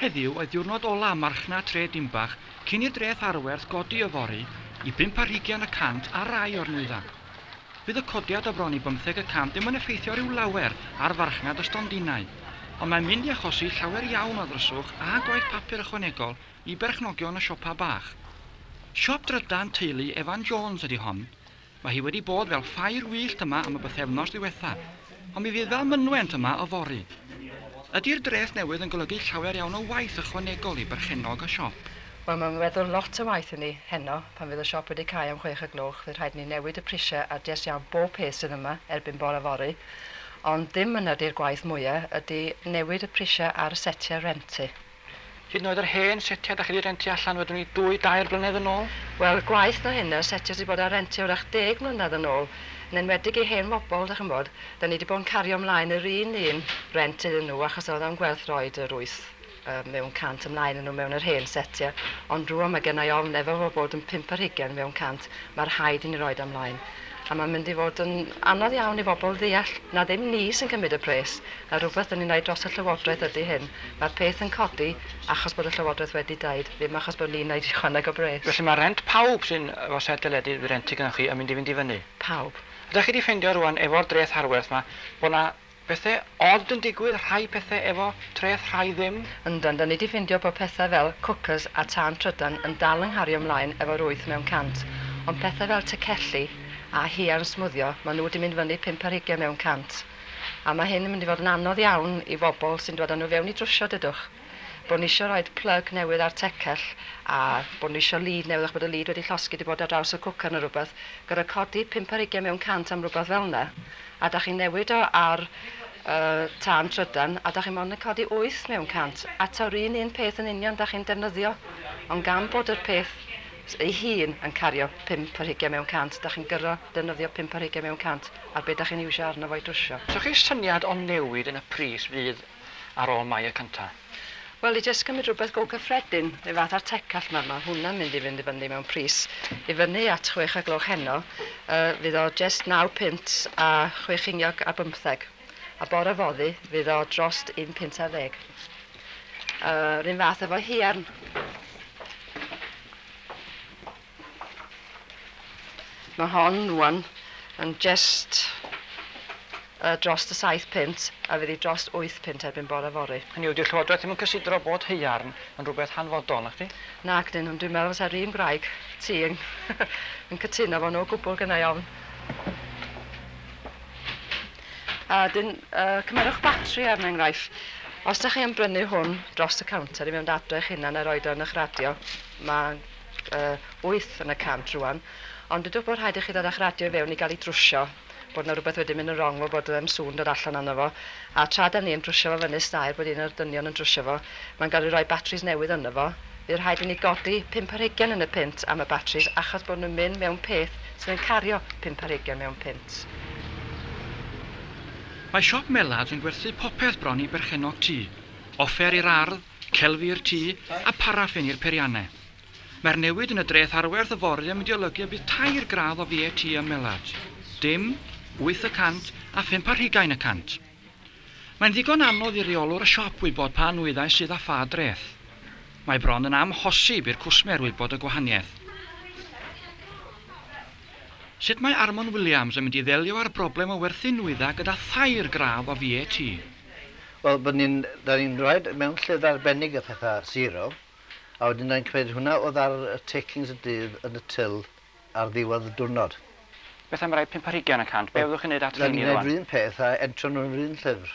Heddiw oedd diwrnod ola marchnad tre Denbigh cyn i'r dreth arwerth godi y fori i 520% a rai o'r nwyddau. Bydd y codiad o bron i 15% ddim yn effeithio rhyw lawer ar farchnad y stondinau, ond mae'n mynd i achosi llawer iawn o ddryswch a gwaith papur ychwanegol i berchnogion y siopa bach. Siop drydan teulu Evan Jones ydy hon. Mae hi wedi bod fel ffair wyllt yma am y bythefnos ddiwetha, ond mi fydd fel mynwent yma o fori. Ydy'r dreth newydd yn golygu llawer iawn o waith ychwanegol i berchennog y siop? Wel, mae'n weddol lot o waith i ni heno, pan fydd y siop wedi cael am 6 o'r gloch, fydd rhaid ni newid y prisiau a jes iawn bob peth sydd yma erbyn bore fori, ond ddim yn ydy'r gwaith mwyaf ydy newid y prisiau ar y setiau rentu. Hyd yn oed yr hen setiau da chi wedi rentu allan wedyn ni 2-2 blynedd yn ôl? Wel, gwaith na hynna, setiau wedi bod ar rentu o'r 10 mlynedd yn ôl, yn enwedig i hen bobl, da chi'n bod, da ni wedi bod yn cario ymlaen yr un rent iddyn nhw achos oedd am gwerthroed yr 8 mewn 100 ymlaen yn nhw mewn yr hen setiau, ond rwan mae gennau ofn efo bod yn 520 mewn 100, mae'r rhaid i ni roed ymlaen. A mae'n mynd i fod yn anodd iawn i bobl ddeall, na ddim ni sy'n cymryd y pres, a rhywbeth yn ei wneud dros y llywodraeth ydy hyn. Mae'r peth yn codi achos bod y llywodraeth wedi dweud, ddim achos bod ni'n wneud chwaneg o bres. Felly mae rent pawb sy'n efo set deledu rentu gyda chi yn mynd i fynd i fyny? Pawb. Ydych chi wedi ffeindio rwan efo'r dreth arwerth yma bod yna bethau odd yn digwydd, rhai pethau efo treth, rhai ddim? Yndan, da ni wedi ffeindio bod pethau fel cookers a tân trydan yn dal yn hario ymlaen efo'r 8 mewn 100, ond pethau fel tecelli a hiarn smwddio, maen nhw wedi mynd fyny 520 mewn 100. A mae hyn yn mynd i fod yn anodd iawn i bobl sy'n dod â nhw fewn i drwsio dydwch. Bod ni eisiau rhoi plug newydd ar tecell a bod ni eisiau lid newydd o'ch bod y lid wedi llosgi wedi bod ar draws y cwcar neu rhywbeth, gyda codi 520 mewn 100 am rhywbeth fel yna, a da chi'n newid o ar tân trydan, a da chi'n mynd yn codi 8 mewn 100, a taw'r un peth yn union da chi'n defnyddio, ond gan bod yr peth ei hun yn cario 520 mewn 100, da chi'n gyrro defnyddio 520 mewn 100, a beth da chi'n iwsio arno fo'i drwsio. So chi syniad o newid yn y pris fydd ar ôl mai y cyntaf? Wel, i jyst cymryd rhywbeth go gyffredin, neu fath ar tecall mae hwnna'n mynd i fynd i fyny mewn pris. I fyny at 6 o'r gloch heno, fydd o jyst 9 pint a 60 a 15. A bore foddi fydd o drost 1 pint a 10. Rhyn fath efo hiarn. Mae hon rwan yn jyst drost y 7 pint a fydd i drost 8 pint erbyn bore fori. Hynny yw, di'r llywodraeth ddim yn cysidro bod haearn yn rhywbeth hanfodol, na chdi? Nag dyn, ond dwi'n meddwl sa'r un graig ti yn cytuno fo nhw gwbl gynnau ofn. A dyn, cymerwch batri ar enghraifft. Os da chi yn brynu hwn dros y counter i mewn adre eich hunan a roed o yn eich radio, mae 8 yn y cant rwan, ond dydwch bod rhaid i chi ddod eich radio i fewn i gael ei drwsio, bod yna rhywbeth wedi mynd yn wrong, bod ddim sŵn dod allan arno fo, a tra da ni yn drwsio fo fyny stair, bod un o'r dynion yn drwsio fo, mae'n gael ei roi batris newydd yno fo, fydd rhaid i ni godi 520 yn y pint am y batris, achos bod nhw'n mynd mewn peth sydd yn cario 520 mewn pint. Mae siop melad yn gwerthu popeth bron i berchennog tŷ, offer i'r ardd, celfi'r tŷ a paraffin i'r periannau. Mae'r newid yn y dreth arwerth y fori yn mynd i olygu bydd 2 gradd o VAT ym melad. Dim, 8% a 520%. Mae'n ddigon anodd i reolwr y siop wybod pa nwyddau sydd â pha dreth. Mae bron yn amhosib i'r cwsmer wybod y gwahaniaeth. Sut mae Armon Williams yn mynd i ddelio â'r broblem o werthu nwyddau gyda 2 gradd o VAT? Wel, da ni'n rhoi mewn llyfr arbennig y pethau 0, a wedyn da'n cymryd hwnna oedd ar y takings y dydd yn y til ar ddiwedd y diwrnod. Beth am rai 520%? Be fyddwch chi'n neud at hynny rwan? Da ni'n neud rhywun peth a entro nhw'n rhywun llyfr.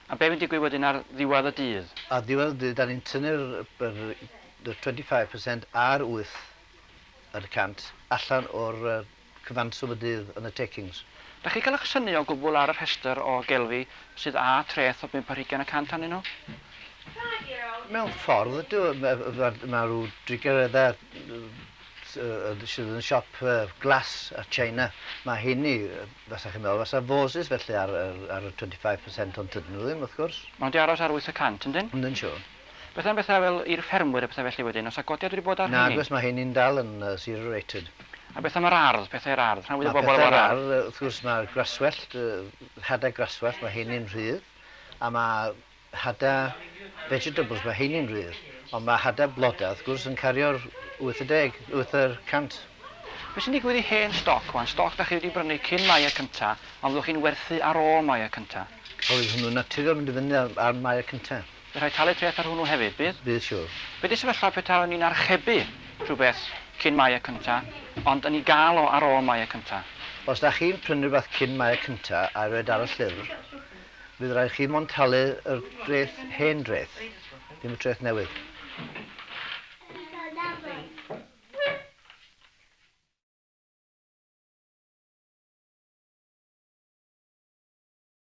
A be fydd digwydd wedyn ar ddiwedd y dydd? A ddiwedd y dydd, da ni'n tynnu'r 25% ar 8 yn y cant allan o'r cyfanswm y dydd yn y takings. Da chi cael eich syni o gwbl ar y rhestr o gelfi sydd â treth o 520% anyn nhw? Mewn ffordd ydw, mae rhyw 30 sydd yn siop glas a China. Mae hynny, fasa chi'n meddwl, fasa foses felly ar y 25% ond tydyn nhw ddim, wrth gwrs. Mae'n di aros ar 8%, yndyn? Yndyn, siŵr. Beth am bethau fel i'r ffermwyr y bethau felly wedyn? Os a godiad wedi bod ar hynny? Nag oes, mae hynny'n dal yn zero rated. A beth am yr ardd, pethau i'r ardd? Mae pethau'r ardd, wrth gwrs mae'r graswellt, hadau graswellt, mae hynny'n rhydd. A mae hadau vegetables, mae heini'n rhydd. Ond mae hadau blodau, wrth gwrs, yn cario'r 80%. Be sy'n digwydd i hen stoc wan? Stoc da chi wedi brynu cyn Mai y cynta, ond fyddwch chi'n werthu ar ôl Mai y cynta. Oedd hwnnw'n naturiol mynd i fyny ar Mai y cynta. Fe rhaid talu treth ar hwnnw hefyd, bydd? Bydd siwr. Be di sefyllfa petai ni'n archebu rhywbeth cyn Mai y cynta, ond yn ei gael o ar ôl Mai y cynta? Os da chi'n prynu rhywbeth cyn Mai y cynta a roed ar y llyfr, fydd rhaid chi mond talu yr dreth, hen dreth, ddim y dreth newydd.